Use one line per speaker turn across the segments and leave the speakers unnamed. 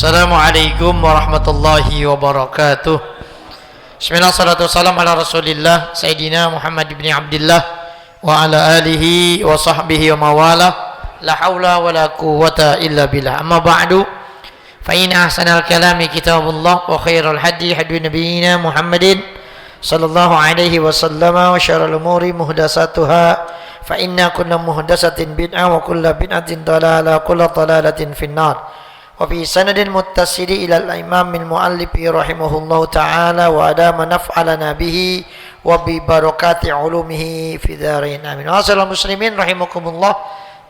Assalamualaikum warahmatullahi wabarakatuh. Bismillah, salatu wassalam ala rasulillah Sayyidina Muhammad ibn Abdillah wa ala alihi wa sahbihi wa mawala. La hawla wa la quwwata illa billah. Amma ba'du, fa inna ahsanal kalami kitabullah wa khairal hadi hadi nabiyyina Muhammadin sallallahu alaihi wasallam wa syarrul umuri muhdatsatuha fa inna kulla muhdatsatin bid'ah wa kulla bid'atin dalalah wa kulla dalalatin finnar. Wa fi sanadin muttasili ila al-imam al-muallif rahimahullahu ta'ala wa adama naf'alana bihi wa bi barakati ulumihi fi dharain amin. Wassalamu muslimin rahimakumullah,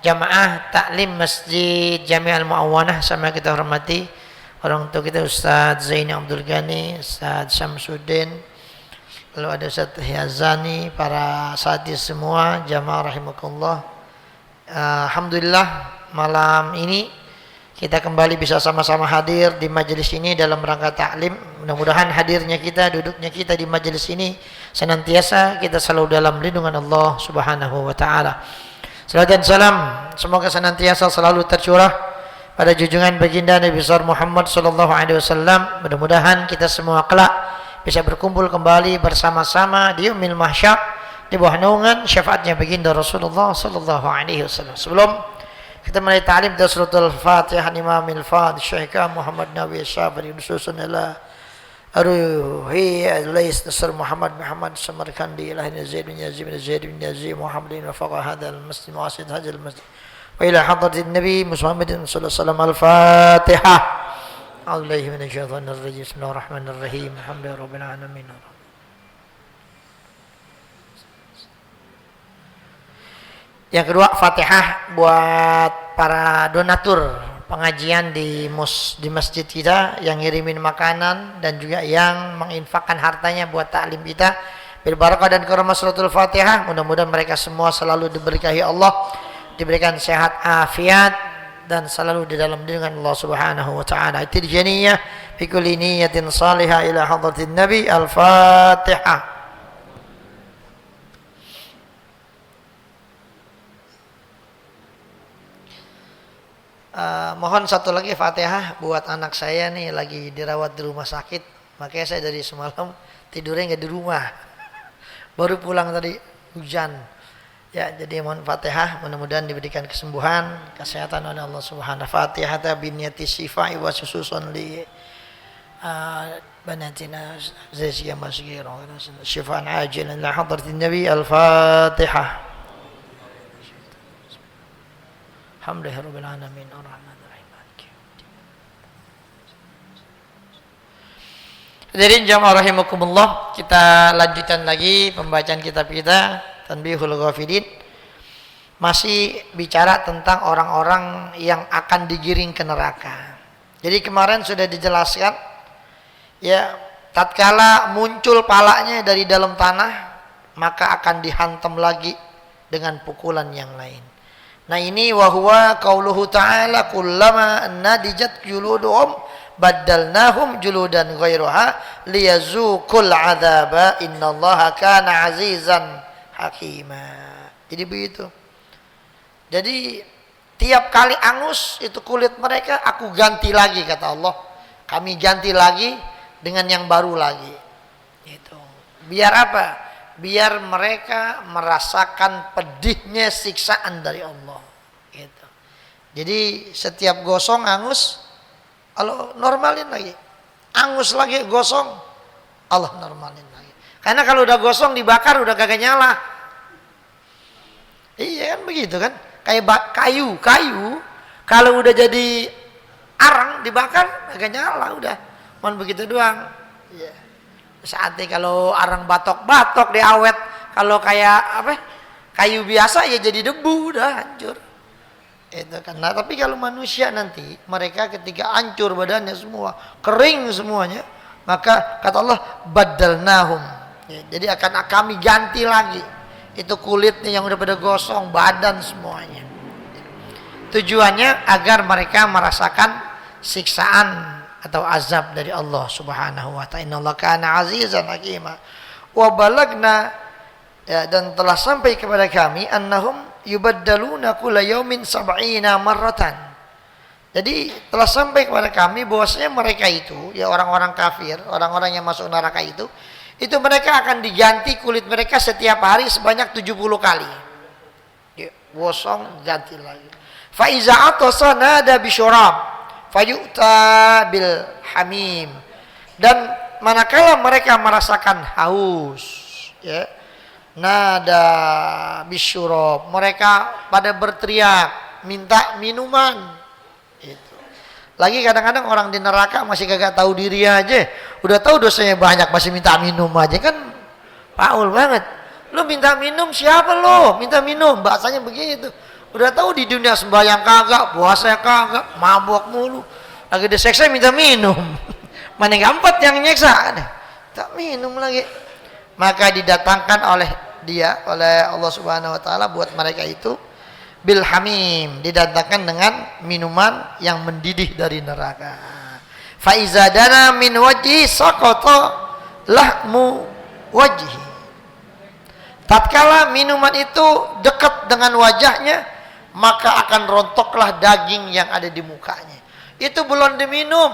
jamaah taklim Masjid Jami' Al-Mu'awanah, sama kita hormati orang tua kita Ustaz Zaini Abdul Ghani, Ustaz Syamsuddin, lalu ada Ustaz Hyazani, para sati semua jamaah rahimakumullah. Alhamdulillah malam ini kita kembali bisa sama-sama hadir di majelis ini dalam rangka taklim. Mudah-mudahan hadirnya kita, duduknya kita di majelis ini senantiasa kita selalu dalam lindungan Allah Subhanahu wa taala. Salawat dan salam semoga senantiasa selalu tercurah pada junjungan baginda Nabi besar Muhammad sallallahu alaihi wasallam. Mudah-mudahan kita semua kelak bisa berkumpul kembali bersama-sama di yaumil mahsyar di bawah naungan syafaatnya baginda Rasulullah sallallahu alaihi wasallam. Sebelum kita mulai ta'lim dari suratul Fatihah, Imam al-Fadhil Syekh Muhammad Nawawi Syafari nususun ila Ruhi Lais Nasr Muhammad Samarkandi Ilahi Zaid bin Yazid bin Zaid bin Yazid Muhammadin wa faqa hadha al-muslim wa asid hadha al-masjid wa ila hadratin Nabi Muhammadin sallallahu alaihi wasallam. Al-Fatihah. A'udzubillahi minasyaitonir rajim. Bismillahirrahmanirrahim. Alhamdulillahirabbil alamin. Yang kedua, Fatihah buat para donatur pengajian di masjid kita yang ngirimin makanan dan juga yang menginfakkan hartanya buat taklim kita. Berbarakah dan karamah suratul Fatihah. Mudah-mudahan mereka semua selalu diberkahi Allah, diberikan sehat afiat dan selalu di dalam lindungan Allah Subhanahu wa taala. Tirjaniyah fi kulli niyatin salihah ila hadratin Nabi. Al-Fatihah. Mohon satu lagi Fatihah buat anak saya nih, lagi dirawat di rumah sakit. Makanya saya dari semalam tidurnya nggak di rumah. Baru pulang tadi hujan. Ya, jadi mohon Fatihah, mudah-mudahan diberikan kesembuhan, kesehatan oleh Allah Subhanahu. Fatihah biniyati syifai wa sususun li banatina zaziyah masghira syifaan ajilan la hadratin Nabi. Al-Fatihah. Alhamdulillahirabbil alamin arrahmanir rahim. Hadirin jamaah rahimakumullah, kita lanjutkan lagi pembacaan kitab kita Tanbihul Ghafilin. Masih bicara tentang orang-orang yang akan digiring ke neraka. Jadi kemarin sudah dijelaskan ya, tatkala muncul palanya dari dalam tanah maka akan dihantam lagi dengan pukulan yang lain. Nah ini wahwa qauluhu ta'ala kullama nadijat juluduhum baddalnahum juludan ghairaha liyazuqul adzaba innallaha kana azizan hakima. Jadi begitu. Jadi tiap kali angus itu kulit mereka aku ganti lagi, kata Allah. Kami ganti lagi dengan yang baru lagi. Itu. Biar apa? Biar mereka merasakan pedihnya siksaan dari Allah. Gitu. Jadi setiap gosong angus, Allah normalin lagi. Angus lagi gosong, Allah normalin lagi. Karena kalau udah gosong dibakar udah kagak nyala. Iya kan begitu kan? Kayak kayu kalau udah jadi arang dibakar kagak nyala udah. Cuman begitu doang. Iya. Saatnya kalau arang batok diawet, kalau kayak apa kayu biasa ya jadi debu udah hancur itu kan. Nah, tapi kalau manusia nanti mereka ketika hancur badannya semua kering semuanya, maka kata Allah badalnahum ya, jadi akan kami ganti lagi itu kulitnya yang udah pada gosong, badan semuanya. Tujuannya agar mereka merasakan siksaan atau azab dari Allah Subhanahu wa ta'ala. Innallaha kana azizan hakima. Wa balagna ya, dan telah sampai kepada kami annahum yubaddaluna kulla yaumin sab'ina marratan. Jadi telah sampai kepada kami bahwasanya mereka itu, ya orang-orang kafir, orang-orang yang masuk neraka itu mereka akan diganti kulit mereka setiap hari sebanyak 70 kali. Ya, gosong ganti lagi. Fa iza atasa nada bisyurab fayu'ta bil hamim. Dan manakala mereka merasakan haus, ya, nada bisyurab, mereka pada berteriak minta minuman. Itu. Lagi kadang-kadang orang di neraka masih kagak tahu diri aja, udah tahu dosanya banyak masih minta minum aja, kan paul banget. Lu minta minum siapa lo? Minta minum, bahasanya begitu. Udah tahu di dunia sembahyang kagak, puasa kagak, mabok mulu. Lagi diseksa minta minum. Mana yang keempat yang nyeksa? Tak minum lagi. Maka didatangkan oleh Allah Subhanahu wa taala buat mereka itu bil hamim, didatangkan dengan minuman yang mendidih dari neraka. Fa iza dana min wajhi saqata lahmu wajhi. Tatkala minuman itu dekat dengan wajahnya, maka akan rontoklah daging yang ada di mukanya. Itu belum diminum,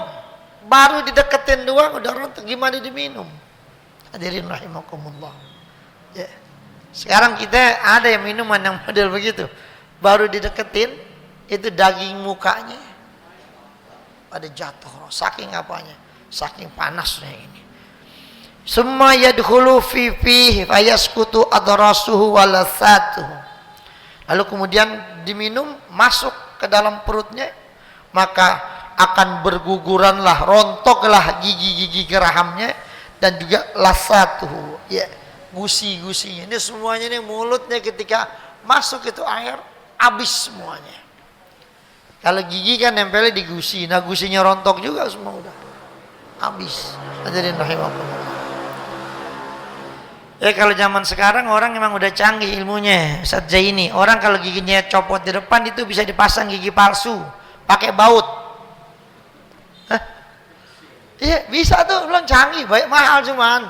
baru dideketin doang udah rontok, gimana diminum? Hadirin rahimakumullah. Ya. Sekarang kita ada yang minuman yang model begitu. Baru dideketin, itu daging mukanya pada jatuh, saking apanya, saking panasnya ini. Summa yadkhulu fi fihi fayaskutu adrasuhu walathatuhu. Lalu kemudian diminum, masuk ke dalam perutnya, maka akan berguguranlah, rontoklah gigi-gigi gerahamnya dan juga lasatuhu, ya, gusi-gusinya. Ini semuanya nih mulutnya ketika masuk itu air habis semuanya. Kalau gigi kan nempelnya di gusi, nah gusinya rontok juga semua udah habis. Hadirin rahimakumullah. Ya kalau zaman sekarang orang memang udah canggih ilmunya. Ustaz Zaini, orang kalau giginya copot di depan itu bisa dipasang gigi palsu, pakai baut. Hah? Iya bisa tuh, bilang canggih, baik mahal cuman.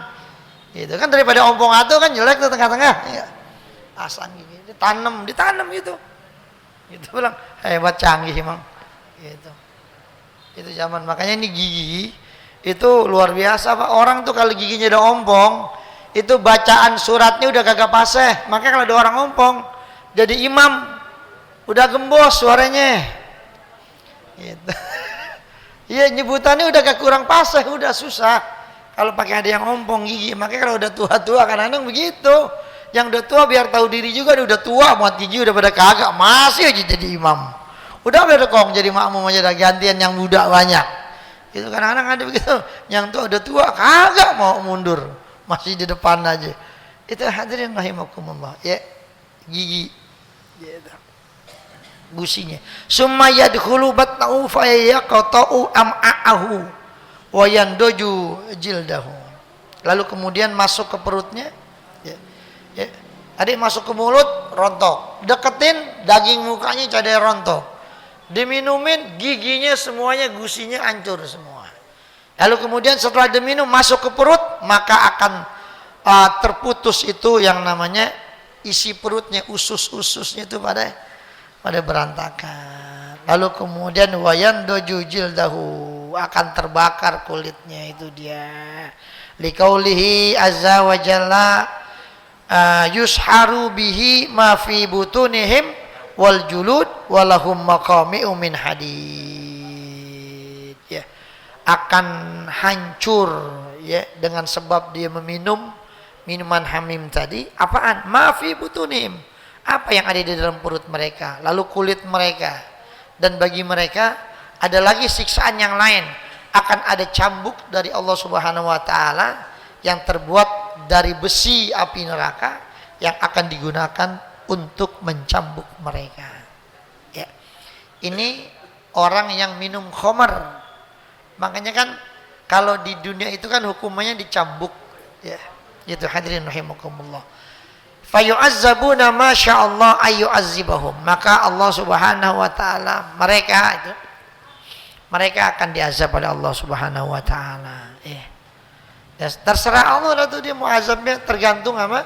Itu kan daripada ompong atuh kan jelek tuh tengah-tengah. Iya. Pasang gigi, ditanam gitu. Itu bilang hebat, canggih emang. Gitu. Itu zaman, makanya ini gigi itu luar biasa Pak. Orang tuh kalau giginya udah ompong, itu bacaan suratnya udah kagak fasih. Makanya kalau ada orang ompong jadi imam udah gembos suaranya. Gitu. Iya, nyebutannya udah gak kurang fasih, udah susah. Kalau pakai ada yang ompong gigi, makanya kalau udah tua-tua kadang-kadang begitu. Yang udah tua biar tahu diri juga, udah tua, muat gigi udah pada kagak, masih aja jadi imam. Udah berkong jadi makmum aja, ada gantian yang muda banyak. Itu kadang-kadang ada begitu, yang tua udah tua kagak mau mundur, masih di depan aja. Itu hadirin rahimakumullah, ya, gigi, gitu. Gusinya. Summa yadkhulu batnahu fa yaqta'u am'a'ahu wa yandoju jildahu. Lalu kemudian masuk ke perutnya. Ya. Adik masuk ke mulut, rontok. Deketin, daging mukanya cadai rontok. Diminumin, giginya semuanya, gusinya hancur semua. Lalu kemudian setelah diminum, masuk ke perut, maka akan terputus itu yang namanya isi perutnya, usus-ususnya itu pada berantakan. Lalu kemudian wayan doju jildahu, akan terbakar kulitnya, itu dia. Liqaulihi azza wa jalla yusharu bihi ma fi butunihim wal julud walahum maqami'u min hadid, ya, akan hancur, ya, dengan sebab dia meminum minuman hamim tadi. Apaan? Ma fi butunihim, apa yang ada di dalam perut mereka, lalu kulit mereka. Dan bagi mereka ada lagi siksaan yang lain, akan ada cambuk dari Allah Subhanahu wa taala yang terbuat dari besi api neraka yang akan digunakan untuk mencambuk mereka. Ya. Ini orang yang minum khamar. Makanya kan kalau di dunia itu kan hukumannya dicambuk, ya. Itu hadirin rahimakumullah. Fayu'azzabuna ma sya'allah ayyu'azzibahum. Maka Allah Subhanahu wa taala mereka akan diazab oleh Allah Subhanahu wa taala. Ya, terserah Allah lah tuh dia mau azabnya, tergantung sama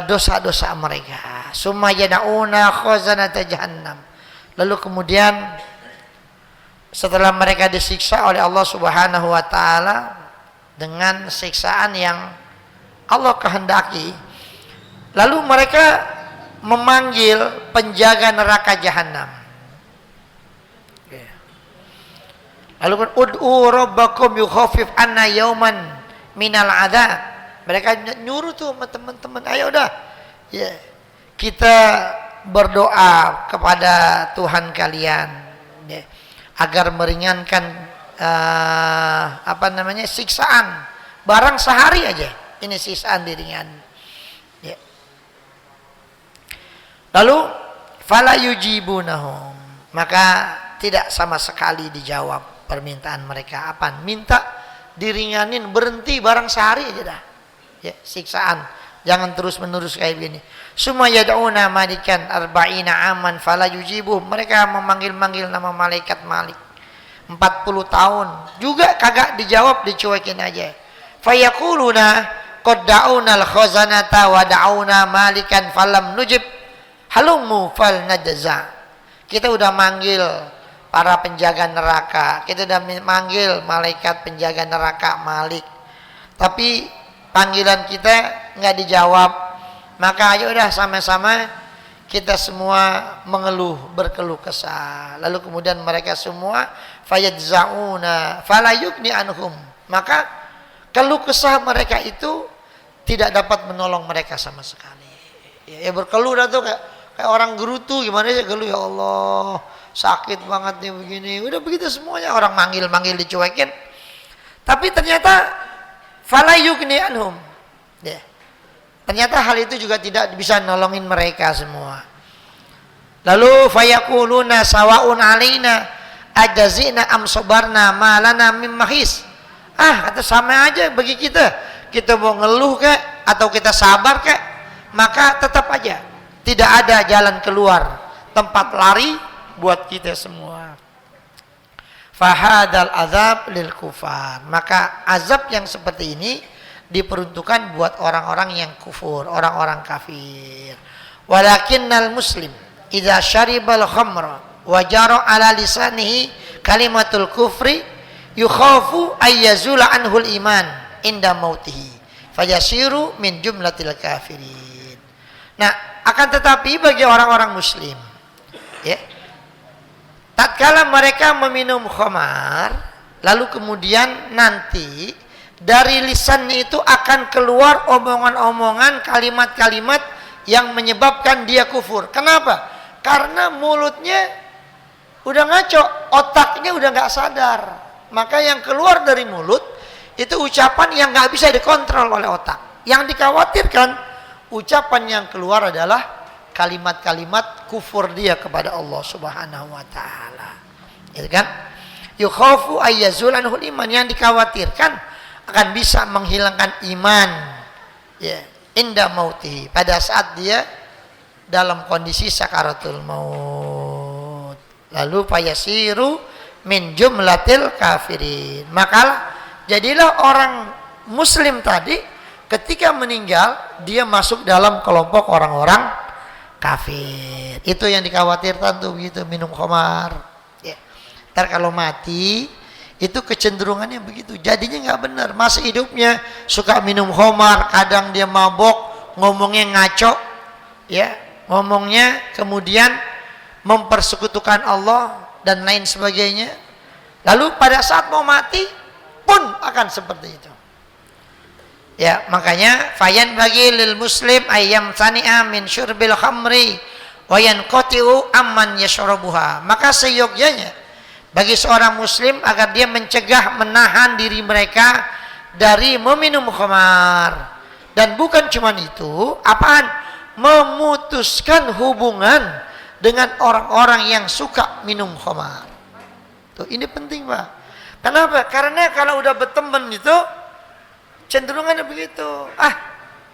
dosa-dosa mereka. Summa yad'una khazanata jahannam. Lalu kemudian setelah mereka disiksa oleh Allah Subhanahu wa taala dengan siksaan yang Allah kehendaki, lalu mereka memanggil penjaga neraka jahanam. Lalu kan ud'u rabbakum yukhaffif anna yauman minal adzab. Mereka nyuruh tuh teman-teman, ayo udah ya, kita berdoa kepada Tuhan kalian ya, agar meringankan siksaan barang sehari aja, ini siksaan diringan ya. Lalu fala yujibunahum, maka tidak sama sekali dijawab permintaan mereka. Apa? Minta diringanin, berhenti barang sehari aja dah ya, siksaan jangan terus menerus kayak gini. Summa yad'una malikan arba'ina aman fala yujibuh, mereka memanggil-manggil nama malaikat Malik 40 tahun juga kagak dijawab, dicuekin aja. Fayaquluna qad da'una al-khazanata wa da'una malikan falam nujib halumu fal najza. Kita udah manggil para penjaga neraka, kita udah manggil malaikat penjaga neraka Malik, tapi panggilan kita nggak dijawab. Maka ayo udah sama-sama kita semua mengeluh, berkeluh kesah. Lalu kemudian mereka semua fayadzauna fala yughni anhum, maka keluh kesah mereka itu tidak dapat menolong mereka sama sekali. Ya berkeluh dah tuh kayak orang gerutu, gimana sih geluh, ya Allah sakit banget nih begini. Udah begitu semuanya, orang manggil-manggil dicuekin. Tapi ternyata fala yughni anhum ya, ternyata hal itu juga tidak bisa nolongin mereka semua. Lalu fayaquluna sawa'un alaina ajazina am sabarna ma lana mim mahis. Kata sama aja bagi kita, kita mau ngeluh kek atau kita sabar kek, maka tetap aja tidak ada jalan keluar, tempat lari buat kita semua. Fahadal azab lil kufar, maka azab yang seperti ini diperuntukkan buat orang-orang yang kufur, orang-orang kafir. Walakinnal muslim idza syaribal khamra wa jara ala lisanihi kalimatul kufri yukhafu ayyazula anhul iman inda mautihi fayasiru min jumlatil kafirin. Nah, akan tetapi bagi orang-orang muslim ya, tatkala mereka meminum khamar, lalu kemudian nanti dari lisannya itu akan keluar omongan-omongan, kalimat-kalimat yang menyebabkan dia kufur. Kenapa? Karena mulutnya udah ngaco, otaknya udah nggak sadar. Maka yang keluar dari mulut itu ucapan yang nggak bisa dikontrol oleh otak. Yang dikhawatirkan ucapan yang keluar adalah kalimat-kalimat kufur dia kepada Allah Subhanahu wa taala. Gitu kan? Yukhafu ayyazul anhul iman, yang dikhawatirkan akan bisa menghilangkan iman ya, inda mautihi, pada saat dia dalam kondisi sakaratul maut. Lalu fayasiru min jumlatil kafirin, maka jadilah orang muslim tadi ketika meninggal dia masuk dalam kelompok orang-orang kafir. Itu yang dikhawatirkan tuh begitu, minum khamar ya. Ntar kalau mati itu kecenderungannya begitu, jadinya nggak benar. Masih hidupnya suka minum khamar, kadang dia mabok, ngomongnya ngaco ya, ngomongnya kemudian mempersekutukan Allah dan lain sebagainya. Lalu pada saat mau mati pun akan seperti itu ya. Makanya fayan bagi lil muslim ayyam sani'a min syurbil khamri wa yanqati'u amman yashrabuha, maka seyogyanya bagi seorang muslim agar dia mencegah, menahan diri mereka dari meminum khamar. Dan bukan cuma itu, apaan? Memutuskan hubungan dengan orang-orang yang suka minum khamar. Tuh, ini penting, Pak. Kenapa? Karena kalau udah berteman itu cenderungannya begitu.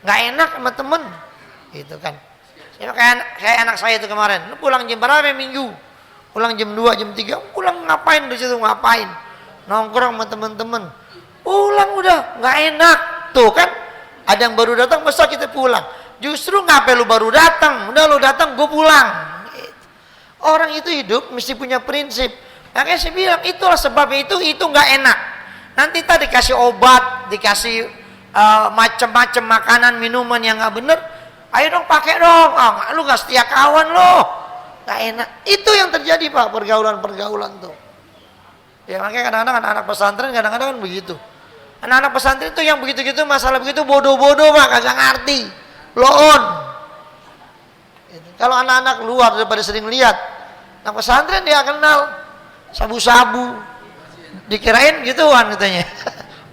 Nggak enak sama temen gitu kan. Ya, kayak anak saya itu kemarin, lu pulang jam berapa minggu? Pulang jam 2, jam 3, pulang ngapain di situ, ngapain? Nongkrong sama temen-temen. Pulang udah nggak enak. Tuh kan, ada yang baru datang, masa kita pulang? Justru ngapain lu baru datang? Udah lu datang, gue pulang. Gitu. Orang itu hidup mesti punya prinsip. Makanya saya bilang itulah sebabnya itu nggak enak. Nanti tadi dikasih obat, dikasih macam-macam makanan, minuman yang nggak bener. Ayo dong pakai dong. Lu nggak setia kawan lo, nggak enak. Itu yang terjadi Pak, pergaulan tuh. Ya makanya kadang-kadang anak-anak pesantren kadang-kadang kan begitu. Anak-anak pesantren itu yang begitu-gitu masalah begitu bodoh-bodoh Pak, kagak ngerti. Loon. Kalau anak-anak luar daripada sering lihat, anak pesantren dia kenal sabu-sabu, dikirain gituan katanya,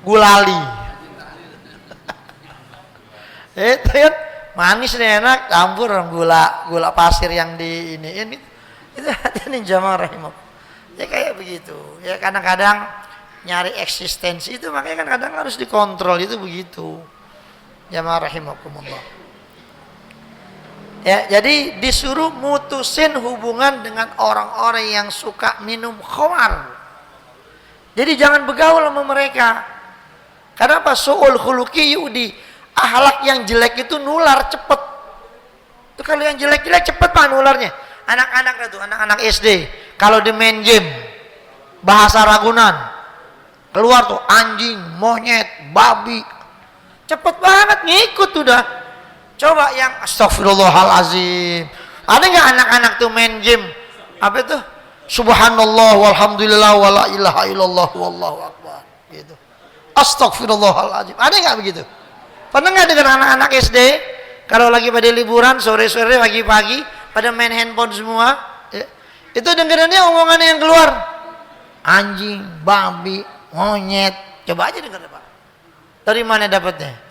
gulali. Itu kan manis nih enak, campur gula pasir yang di ini. Itu hati-hati jamaah rahimah. Ya kayak begitu. Ya kadang-kadang nyari eksistensi itu makanya kan kadang harus dikontrol itu begitu. Jamaah rahimakumullah. Ya, jadi disuruh mutusin hubungan dengan orang-orang yang suka minum khamar. Jadi jangan bergaul sama mereka. Kenapa? Su'ul khuluqi yudi. Akhlak yang jelek itu nular cepet. Itu kalau yang jelek-jelek cepet Pak nularnya. Anak-anak itu, anak-anak SD. Kalau di main game bahasa Ragunan keluar tuh anjing, monyet, babi, cepet banget ngikut udah. Coba yang astagfirullahalazim, ada nggak anak-anak tuh main game apa itu subhanallah walhamdulillah wala ilaha illallah wallahu akbar gitu, astagfirullahalazim, ada nggak begitu? Pernah nggak dengan anak-anak SD kalau lagi pada liburan sore-sore pagi-pagi pada main handphone semua ya? Itu dengerannya omongannya yang keluar anjing, babi, monyet. Coba aja denger Pak, dari mana dapatnya?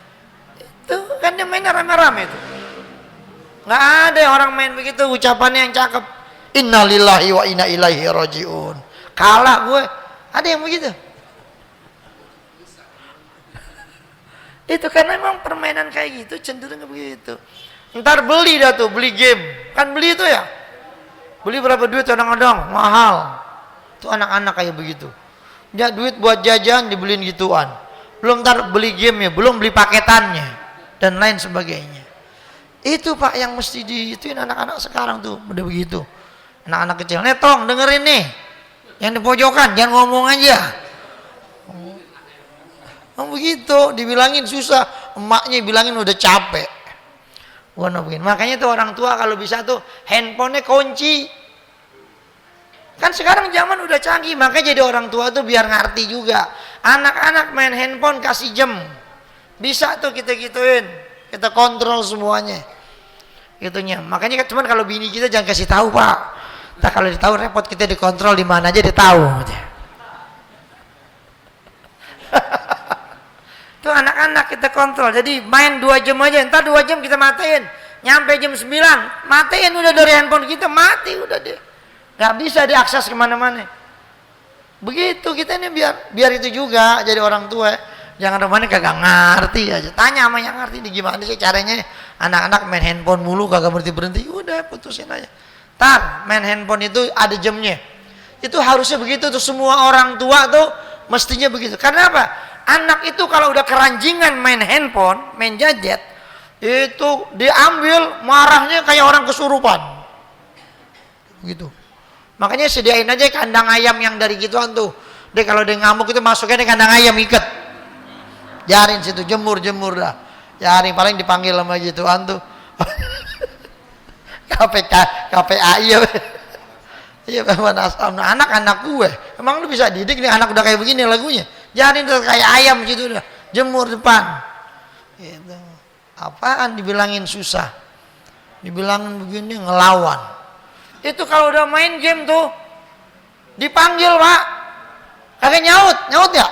Itu kan dia mainnya rame-rame itu. Nggak ada orang main begitu ucapannya yang cakep, innalillahi wa inna ilaihi rajiun. Kalah gue, ada yang begitu. Itu karena memang permainan kayak gitu cenderung begitu. Ntar beli dah tuh, beli game kan beli itu ya. Beli berapa duit kadang-kadang mahal. Itu anak-anak kayak begitu. Ya duit buat jajan dibeliin gituan. Belum ntar beli game ya, belum beli paketannya dan lain sebagainya. Itu Pak yang mesti diituin anak-anak sekarang tuh, udah begitu. Anak-anak kecil, netong dengerin nih. Yang di pojokan jangan ngomong aja. Begitu dibilangin susah, emaknya bilangin udah capek. Makanya tuh orang tua kalau bisa tuh handphonenya kunci. Kan sekarang zaman udah canggih, makanya jadi orang tua tuh biar ngerti juga. Anak-anak main handphone kasih jam, bisa tuh kita gituin, kita kontrol semuanya. Gitunya. Makanya cuman kalau bini kita jangan kasih tahu Pak. Nah, kalau ditahu repot, kita dikontrol di mana aja dia tahu. Tuh anak-anak kita kontrol. Jadi main 2 jam aja, entar 2 jam kita matiin. Nyampe jam 9, matiin udah dari handphone kita, mati udah deh. Gak bisa diakses kemana-mana. Begitu kita ini biar itu juga jadi orang tua. Jangan rumahnya kagak ngerti aja. Tanya sama yang ngerti, gimana sih caranya anak-anak main handphone mulu kagak berhenti. Udah putusin aja. Tar main handphone itu ada jamnya. Itu harusnya begitu tuh, semua orang tua tuh mestinya begitu. Karena apa? Anak itu kalau udah keranjingan main handphone, main gadget, itu diambil marahnya kayak orang kesurupan. Gitu. Makanya sediain aja kandang ayam yang dari gituan tuh. Dia kalau dia ngamuk itu masuknya di kandang ayam ikat. Jarin situ, jemur dah. Jarin paling dipanggil sama gituan tuh. KPAI ya. Iya anak-anak gue. Emang lu bisa didik nih anak udah kayak begini lagunya. Jarin tuh kayak ayam gitu udah. Jemur depan. Gitu. Apaan dibilangin susah? Dibilangin begini ngelawan. Itu kalau udah main game tuh dipanggil Pak, kagak nyaut ya?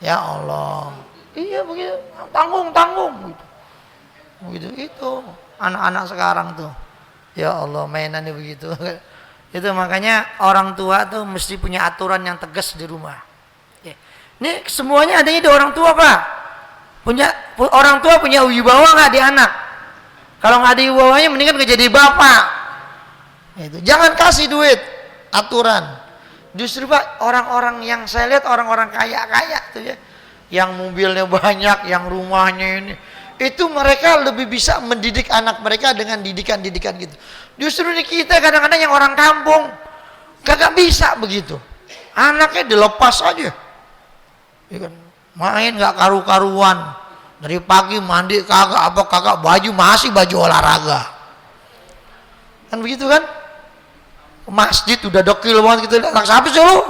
Ya Allah, iya begitu, tanggung gitu itu anak-anak sekarang tuh. Ya Allah mainannya begitu. Itu makanya orang tua tuh mesti punya aturan yang tegas di rumah. Ini semuanya adanya di orang tua Pak. Orang tua punya wibawa nggak di anak? Kalau nggak ada wibawanya mendingan nggak jadi bapak. Itu. Jangan kasih duit, aturan. Justru Pak, orang-orang yang saya lihat orang-orang kaya-kaya tuh ya, yang mobilnya banyak, yang rumahnya ini, itu mereka lebih bisa mendidik anak mereka dengan didikan-didikan gitu. Justru di kita kadang-kadang yang orang kampung, Kagak bisa begitu. Anaknya dilepas aja. Ya kan? Main nggak karu-karuan. Dari pagi mandi kagak, apa kagak, baju masih baju olahraga. Kan begitu kan? Ke masjid udah dekil banget gitu. Anak siapa sih lu?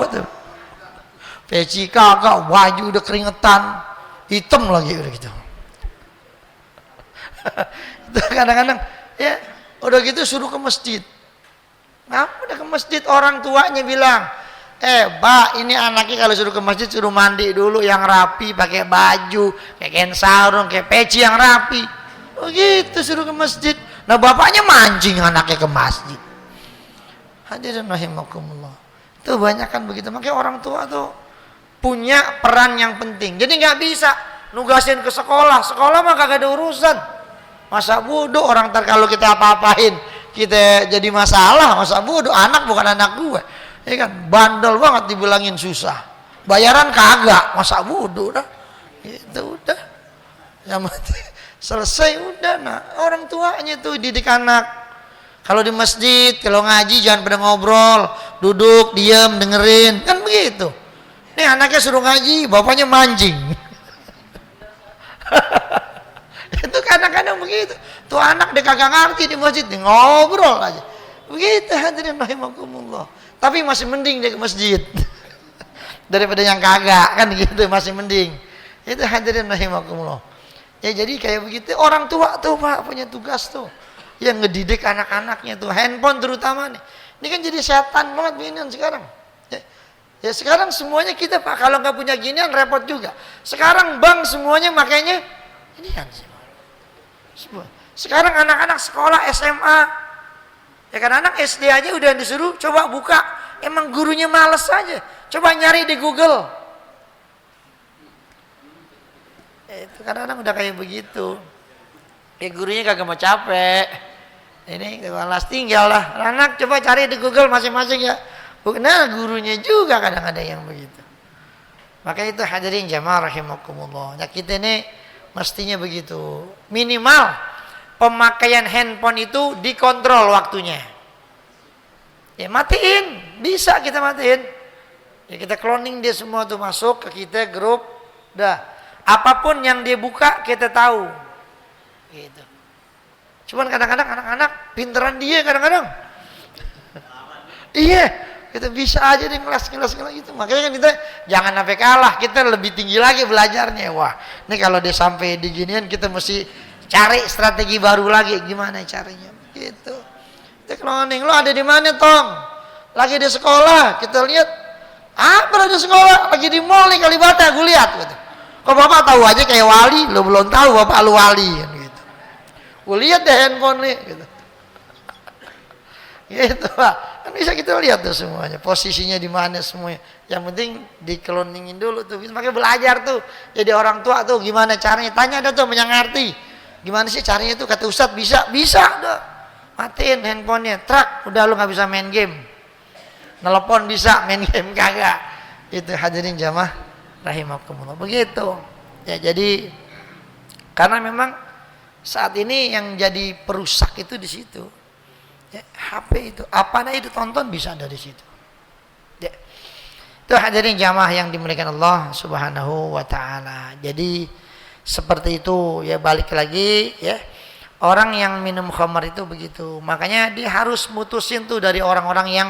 Peci kagak, baju udah keringetan, hitam lagi udah gitu. Itu kadang-kadang ya udah gitu suruh ke masjid. Nah, udah ke masjid orang tuanya bilang, Mbak, ini anaknya kalau suruh ke masjid suruh mandi dulu yang rapi, pakai baju, kayak kain sarung, kayak peci yang rapi. Oh gitu suruh ke masjid. Nah bapaknya mancing anaknya ke masjid. Hadirin rahimakumullah. Itu banyak kan begitu. Makanya orang tua tuh punya peran yang penting. Jadi nggak bisa nugasin ke sekolah. Sekolah mah kagak ada urusan. Masa bodoh orang kalau kita apa-apain kita jadi masalah. Masa bodoh, anak bukan anak gue. Ya kan, bandel banget dibilangin susah. Bayaran kagak, masa bodoh dah. Itu udah. Ya mati. Selesai udah. Nah, orang tuanya tuh didik anak. Kalau di masjid, kalau ngaji jangan pada ngobrol, duduk, diam, dengerin, kan begitu. Nih anaknya suruh ngaji, bapaknya mancing. Itu kadang-kadang begitu. Tuh anak dia kagak ngerti di masjid, dia ngobrol aja. Begitu hadirin rahimakumullah. Tapi masih mending dia ke masjid daripada yang kagak, kan gitu, masih mending. Itu hadirin rahimakumullah. Ya jadi kayak begitu orang tua tuh Pak punya tugas tuh yang ngedidik anak-anaknya tuh, handphone terutama nih. Ini kan jadi setan banget beginian sekarang. Ya sekarang semuanya kita Pak kalau nggak punya ginian repot juga. Sekarang bank semuanya makanya ini kan semua. Sekarang anak-anak sekolah SMA, ya kan anak SD aja udah disuruh coba buka, emang gurunya males aja, coba nyari di Google. Itu kadang-kadang udah kayak begitu. Ya gurunya kagak mau capek. Ini malas tinggal lah. Anak coba cari di Google masing-masing ya. Nah gurunya juga kadang-kadang yang begitu. Maka itu hadirin jamaah rahimakumullah. Nah kita ini mestinya begitu. Minimal pemakaian handphone itu dikontrol waktunya. Ya matiin, bisa kita matiin. Ya kita cloning dia semua tuh masuk ke kita grup, dah. Apapun yang dia buka kita tahu. Gitu. Cuman kadang-kadang anak-anak pinteran dia kadang-kadang. Iya, kita bisa aja nih ngelas gitu. Makanya kan kita jangan sampai kalah, kita lebih tinggi lagi belajarnya. Wah, ini kalau dia sampai di ginian kita mesti cari strategi baru lagi, gimana caranya? Gitu. Kita cloning, lo ada di mana Tong? Lagi di sekolah, kita lihat. Apa di sekolah? Lagi di mall nih Kalibata, gue lihat. Gitu. Kok bapak tahu aja kayak wali, lo belum tahu bapak lu wali, kan gitu. Gue lihat deh handphone nih, gitu. Gitu Pak, kan bisa kita lihat tuh semuanya, posisinya di mana semuanya. Yang penting dikeloningin dulu tuh, makanya belajar tuh. Jadi orang tua tuh gimana caranya, tanya ada tuh yang ngerti. Gimana sih caranya tuh, kata Ustadz bisa dah. Matiin handphonenya, trak, udah lu nggak bisa main game. Nelpon bisa, main game kagak. Itu hadirin jamaah rahimakumullah. Begitu. Ya jadi karena memang saat ini yang jadi perusak itu di situ. Ya, HP itu, apa aja ditonton bisa dari situ. Ya. Itu hadirin jamaah yang dimuliakan Allah Subhanahu wa taala. Jadi seperti itu ya, balik lagi ya. Orang yang minum khamar itu begitu. Makanya dia harus mutusin tuh dari orang-orang yang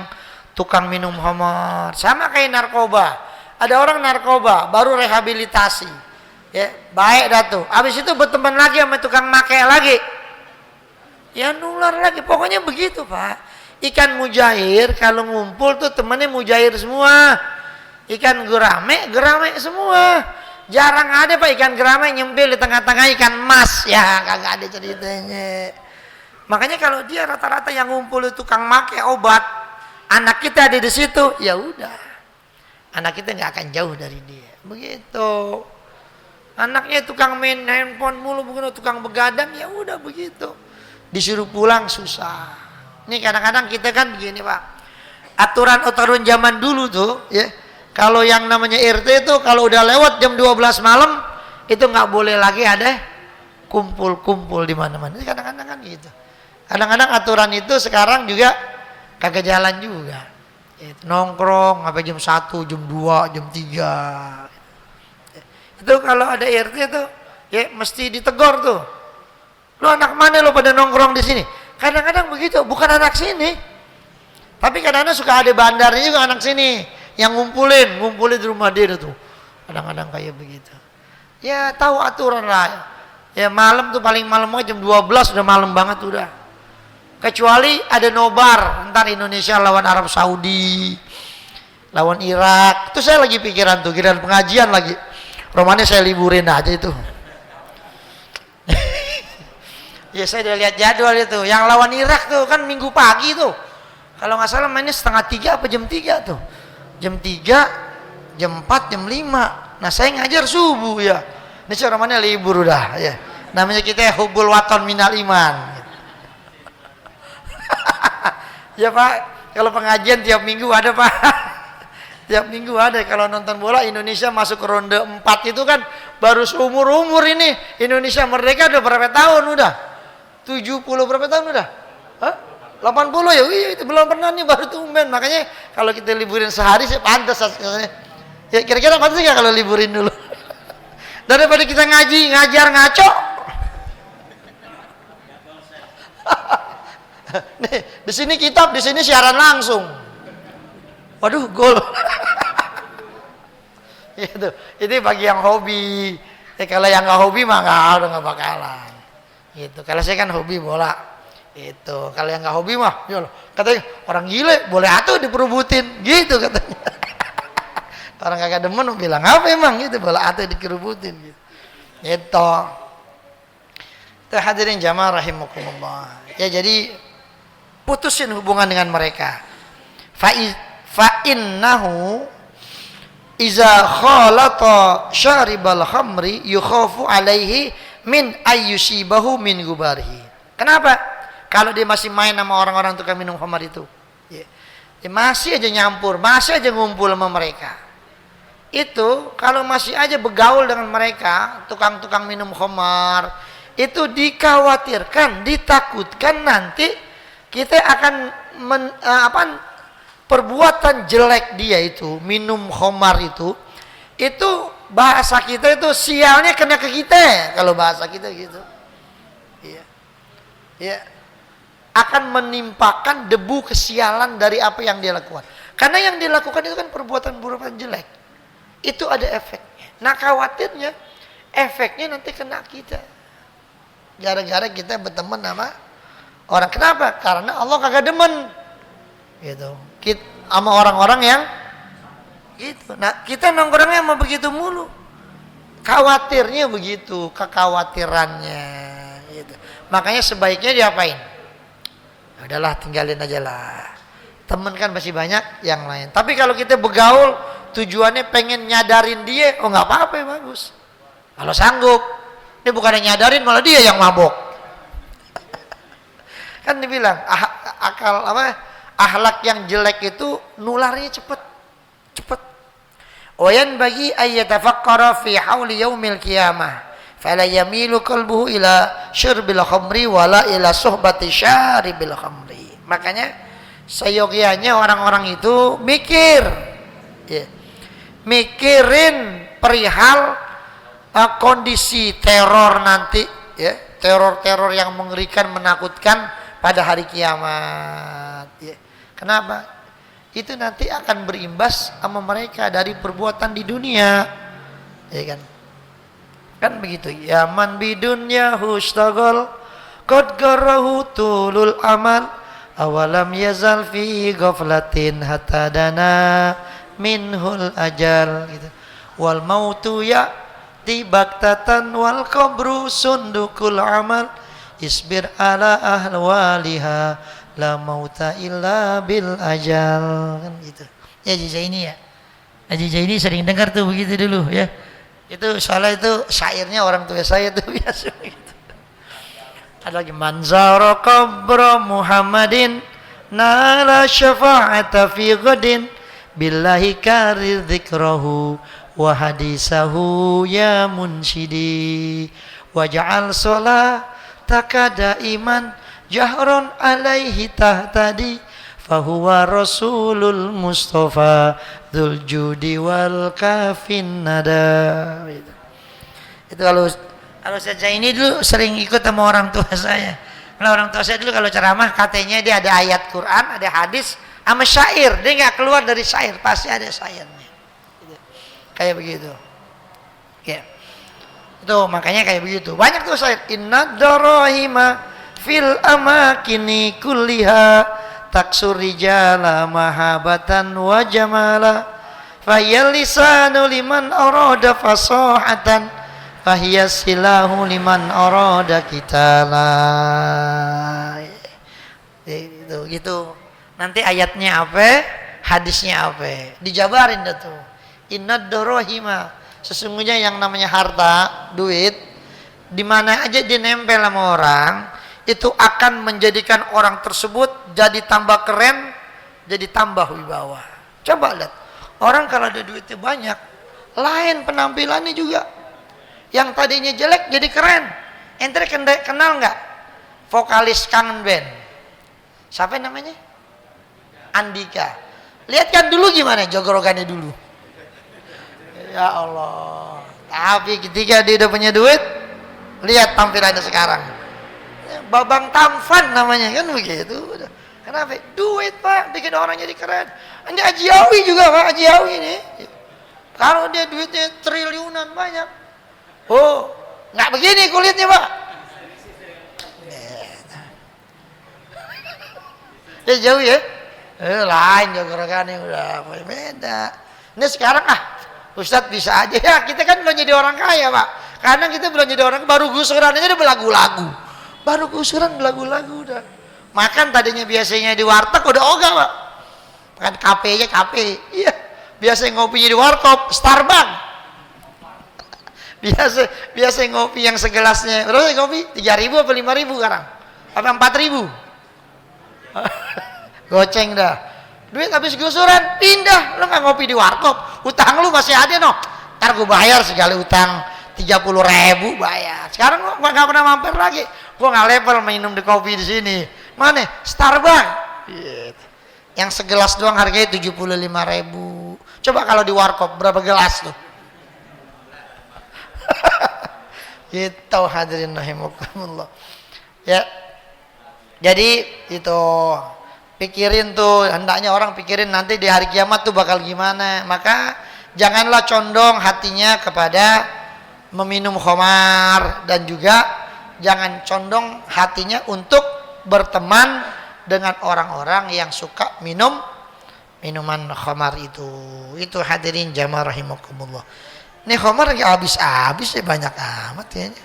tukang minum khamar. Sama kayak narkoba. Ada orang narkoba baru rehabilitasi. Ya, baik dah tuh. Habis itu berteman lagi sama tukang make lagi. Ya nular lagi. Pokoknya begitu, Pak. Ikan mujair kalau ngumpul tuh temennya mujair semua. Ikan gerame semua. Jarang ada Pak ikan gerame nyempil di tengah-tengah ikan emas. Ya kagak ada ceritanya. Makanya kalau dia rata-rata yang ngumpul itu tukang make obat, anak kita ada di situ, ya udah. Anak kita nggak akan jauh dari dia. Begitu. Anaknya tukang main handphone mulu, bukan tukang begadang, ya udah begitu. Disuruh pulang susah. Ini kadang-kadang kita kan begini Pak. Aturan zaman dulu tuh, ya. Kalau yang namanya RT itu kalau udah lewat jam 12 malam itu nggak boleh lagi ada kumpul-kumpul di mana-mana. Kadang-kadang kan gitu. Kadang-kadang aturan itu sekarang juga kagak jalan juga. Nongkrong sampai jam 1, jam 2, jam 3. Itu kalau ada RT tuh ya mesti ditegur tuh. Lu anak mana lu pada nongkrong di sini? Kadang-kadang begitu, bukan anak sini. Tapi kadang-kadang suka ada bandarnya juga anak sini yang ngumpulin di rumah dia tuh. Kadang-kadang kayak begitu. Ya tahu aturan lah. Ya malam tuh paling malam jam 12 udah malam banget udah. Kecuali ada nobar, entar Indonesia lawan Arab Saudi, lawan Irak. Itu saya lagi pikiran pengajian lagi. Romannya saya liburin aja itu. Ya saya udah lihat jadwal itu. Yang lawan Irak tuh kan minggu pagi tuh. Kalau nggak salah mainnya 2:30 apa jam 3 tuh. Jam 3, jam 4, jam 5. Nah saya ngajar subuh ya. Ini saya romannya libur udah ya. Namanya kita hubul waton minal iman. Ya Pak, kalau pengajian tiap minggu ada Pak. Tiap minggu ada. Kalau nonton bola Indonesia masuk ke ronde 4 itu kan baru seumur-umur ini. Indonesia merdeka udah berapa tahun udah? 70 berapa tahun udah? Hah? 80 ya? Iya itu belum pernah nih baru tumben. Makanya kalau kita liburin sehari sih pantas. Ya kira-kira pantas nggak kalau liburin dulu? Daripada kita ngajar ngaco. Nih, di sini kitab, di sini siaran langsung. Waduh, gol. Itu bagi yang hobi. Kalau yang nggak hobi mah nggak bakalan. Gitu. Kalau saya kan hobi bola. Itu. Kalau yang nggak hobi mah, katanya orang gile boleh atuh diperubutin. Gitu katanya. Orang kagak demen bilang apa emang gitu bola atuh dikerubutin. Gitu. Itu. Itu hadirin jamaah rahimakumullah. Ya jadi putusin hubungan dengan mereka. Fa innahu iza khalata syaribal khamri yukhafu alaihi min ayyusibahu min gubarihi. Kenapa? Kalau dia masih main sama orang-orang tukang minum khamar itu, ya, dia masih aja nyampur, masih aja ngumpul sama mereka. Itu kalau masih aja begaul dengan mereka, tukang-tukang minum khamar, itu dikhawatirkan, ditakutkan nanti kita akan perbuatan jelek dia itu, minum khamar itu bahasa kita itu sialnya kena ke kita kalau bahasa kita gitu. Iya. Ya. Akan menimpakan debu kesialan dari apa yang dia lakukan. Karena yang dia lakukan itu kan perbuatan jelek. Itu ada efeknya. Nah khawatirnya efeknya nanti kena kita. Gara-gara kita berteman sama orang. Kenapa? Karena Allah kagak demen. Gitu. Sama orang-orang yang gitu. Nah, kita nongkrongnya sama begitu mulu. Khawatirnya begitu, kekhawatirannya gitu. Makanya sebaiknya diapain? Udahlah, tinggalin aja lah. Temen kan masih banyak yang lain. Tapi kalau kita begaul tujuannya pengen nyadarin dia, oh nggak apa-apa ya bagus. Kalau sanggup. Ini bukan yang nyadarin malah dia yang mabok. Kan dibilang akhlak yang jelek itu nularnya cepet. Wayan bagi ayyatafakkara fi hauli yaumil qiyamah fala yamilu qalbuhu ila syurbil khamri wala ila suhbati syaribil khamri. Makanya seyogianya orang-orang itu mikirin perihal kondisi teror nanti ya, teror yang mengerikan menakutkan pada hari kiamat ya. Kenapa? Itu nanti akan berimbas sama mereka dari perbuatan di dunia ya kan begitu. Yaman bidunya hustagol qad garahu tulul amal awalam yazal fi ghaflatin hatta dana minhul ajal gitu. Wal mautu ya tibaktatan wal qabru sundukul amal isbir ala ahwaliha la mauta illa bil ajal kan gitu. Ya Haji Zaini ya. Haji Zaini sering dengar tuh begitu dulu ya. Itu soalnya itu syairnya orang tua saya tuh biasa gitu. Ada lagi manzara qabra Muhammadin nala syafa'ata fi ghadin billahi karir dzikrahu wa hadisahu ya munsyidi waj'al sholataka daiman jahron alaihi tahtadi fahuwa rasulul mustafa dzul judi wal kafin nada. Itu kalau saya ini dulu sering ikut sama orang tua saya. Kalau orang tua saya dulu kalau ceramah katanya dia ada ayat Quran, ada hadis sama syair. Dia nggak keluar dari syair, pasti ada syairnya. Gitu. Kayak begitu. Ya. Itu makanya kayak begitu. Banyak tuh syair. Inna darahima fil amakini kulliha taksur rijala mahabatan wa jamala fahiya lisanu liman arada fasahatan fahiya silahu liman arada kitala. Gitu. Nanti ayatnya apa, hadisnya apa, dijabarin dah tuh. Inna darahima, sesungguhnya yang namanya harta, duit, di mana aja dia nempel sama orang, itu akan menjadikan orang tersebut jadi tambah keren, jadi tambah wibawa. Coba lihat, orang kalau ada duitnya banyak, lain penampilannya juga. Yang tadinya jelek jadi keren. Ente kenal nggak vokalis Kangen Band? Siapa namanya? Andika. Lihat kan dulu gimana jogorogannya dulu. Ya Allah. Tapi ketika dia udah punya duit, lihat tampilannya sekarang. Babang Tampan namanya kan begitu. Kenapa? Duit Pak, bikin orang jadi keren. Ini Haji Awi juga Pak, Haji Awi ini. Kalau dia duitnya triliunan banyak. Oh, nggak begini kulitnya Pak. Ya jauh ya. Lain jogorogannya udah beda. Ini sekarang Ustadz bisa aja ya, kita kan belum jadi orang kaya Pak. Karena kita belum jadi orang, baru gusuran aja udah belagu-lagu. Baru gusuran belagu-lagu udah. Makan tadinya biasanya di warteg udah ogah Pak. Makan kafe aja kafe. Iya. Biasanya ngopinya di warkop, Starbucks. Biasa ngopi yang segelasnya. Berapa sih ngopi? 3.000 apa 5.000 sekarang? Apa 4.000? Goceng dah. Duit habis gusuran, pindah. Lu nggak ngopi di warkop, utang lu masih ada no. Ntar gue bayar segala utang 30.000 bayar. Sekarang gue nggak pernah mampir lagi. Gue nggak level minum di kopi di sini. Mana? Starbucks. Yang segelas doang harganya 75.000. Coba kalau di warkop berapa gelas tuh? Gitu hadirin rahimakumullah. Ya. Jadi itu pikirin tuh, hendaknya orang pikirin nanti di hari kiamat tuh bakal gimana. Maka janganlah condong hatinya kepada meminum khamar, dan juga jangan condong hatinya untuk berteman dengan orang-orang yang suka minum minuman khamar itu. Itu hadirin jamaah rahimakumullah. Ini khamar nggak habis-habis ya, banyak amat kayaknya.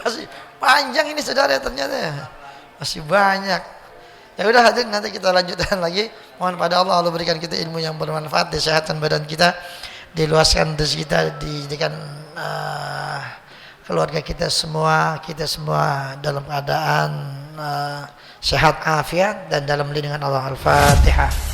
Pasti panjang ini saudara ternyata. Masih banyak. Ya udah hadirin, nanti kita lanjutkan lagi. Mohon pada Allah berikan kita ilmu yang bermanfaat, kesehatan badan kita, diluaskan rezeki kita, dijadikan keluarga kita semua dalam keadaan sehat afiat dan dalam lindungan Allah. Al-Fatihah.